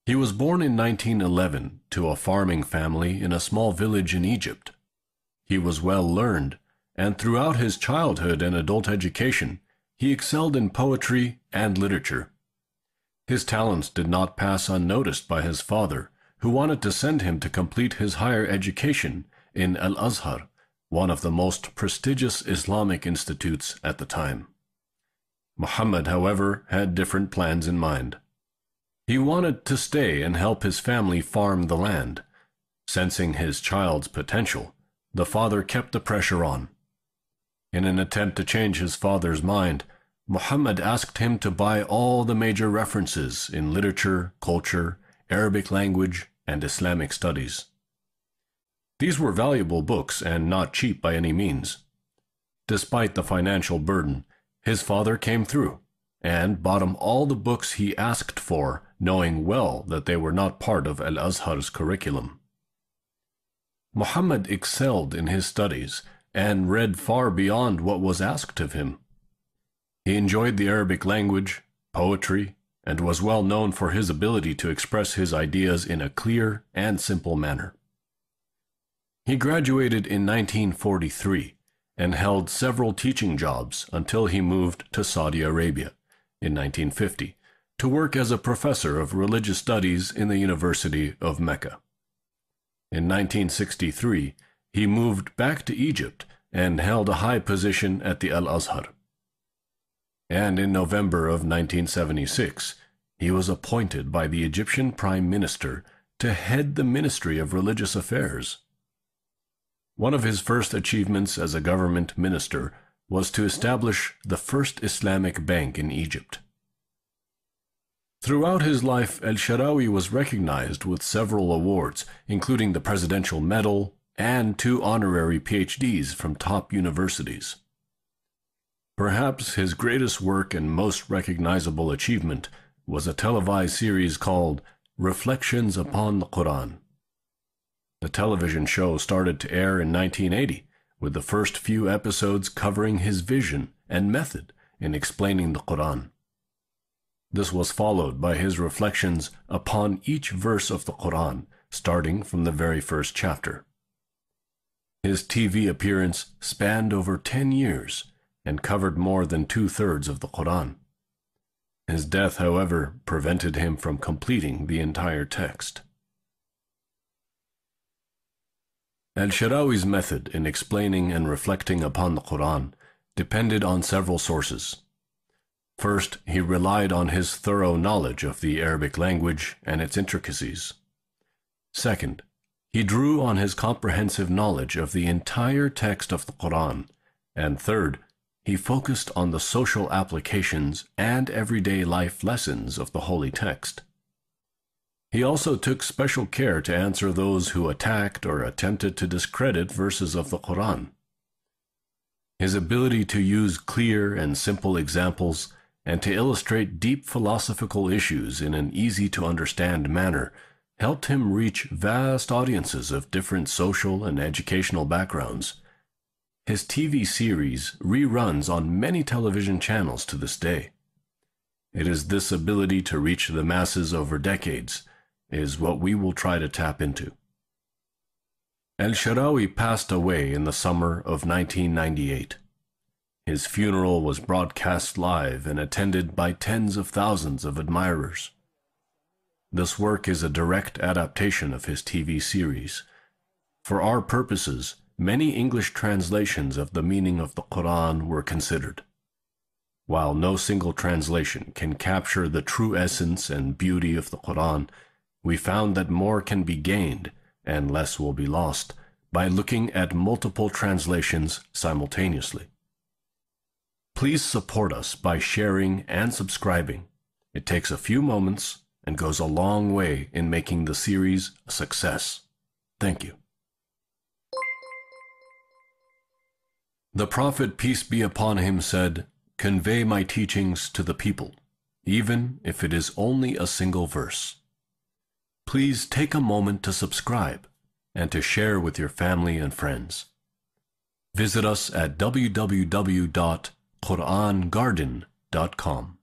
He was born in 1911 to a farming family in a small village in Egypt. He was well learned, and throughout his childhood and adult education, he excelled in poetry and literature. His talents did not pass unnoticed by his father, who wanted to send him to complete his higher education in Al-Azhar, one of the most prestigious Islamic institutes at the time. Muhammad, however, had different plans in mind. He wanted to stay and help his family farm the land. Sensing his child's potential, the father kept the pressure on. In an attempt to change his father's mind, Muhammad asked him to buy all the major references in literature, culture, Arabic language, and Islamic studies. These were valuable books and not cheap by any means. Despite the financial burden, his father came through and bought him all the books he asked for, knowing well that they were not part of Al-Azhar's curriculum. Muhammad excelled in his studies and read far beyond what was asked of him. He enjoyed the Arabic language, poetry, and was well known for his ability to express his ideas in a clear and simple manner. He graduated in 1943 and held several teaching jobs until he moved to Saudi Arabia in 1950 to work as a professor of religious studies in the University of Mecca. In 1963, he moved back to Egypt and held a high position at the Al-Azhar. And in November of 1976, he was appointed by the Egyptian Prime Minister to head the Ministry of Religious Affairs. One of his first achievements as a government minister was to establish the first Islamic bank in Egypt. Throughout his life, al-Sharawi was recognized with several awards, including the Presidential Medal and 2 honorary PhDs from top universities. Perhaps his greatest work and most recognizable achievement was a televised series called Reflections upon the Quran. The television show started to air in 1980, with the first few episodes covering his vision and method in explaining the Quran. This was followed by his reflections upon each verse of the Quran, starting from the very first chapter. His TV appearance spanned over 10 years and covered more than 2/3 of the Quran. His death, however, prevented him from completing the entire text. Al-Sharawi's method in explaining and reflecting upon the Quran depended on several sources. First, he relied on his thorough knowledge of the Arabic language and its intricacies. Second, he drew on his comprehensive knowledge of the entire text of the Quran. And third, he focused on the social applications and everyday life lessons of the holy text. He also took special care to answer those who attacked or attempted to discredit verses of the Quran. His ability to use clear and simple examples and to illustrate deep philosophical issues in an easy-to-understand manner helped him reach vast audiences of different social and educational backgrounds. His TV series reruns on many television channels to this day. It is this ability to reach the masses over decades is what we will try to tap into. Al-Sharawi passed away in the summer of 1998. His funeral was broadcast live and attended by tens of thousands of admirers. This work is a direct adaptation of his TV series. For our purposes, many English translations of the meaning of the Quran were considered. While no single translation can capture the true essence and beauty of the Quran, we found that more can be gained and less will be lost by looking at multiple translations simultaneously. Please support us by sharing and subscribing. It takes a few moments and goes a long way in making the series a success. Thank you. The Prophet, peace be upon him, said, "Convey my teachings to the people, even if it is only a single verse." Please take a moment to subscribe and to share with your family and friends. Visit us at www.qurangarden.com.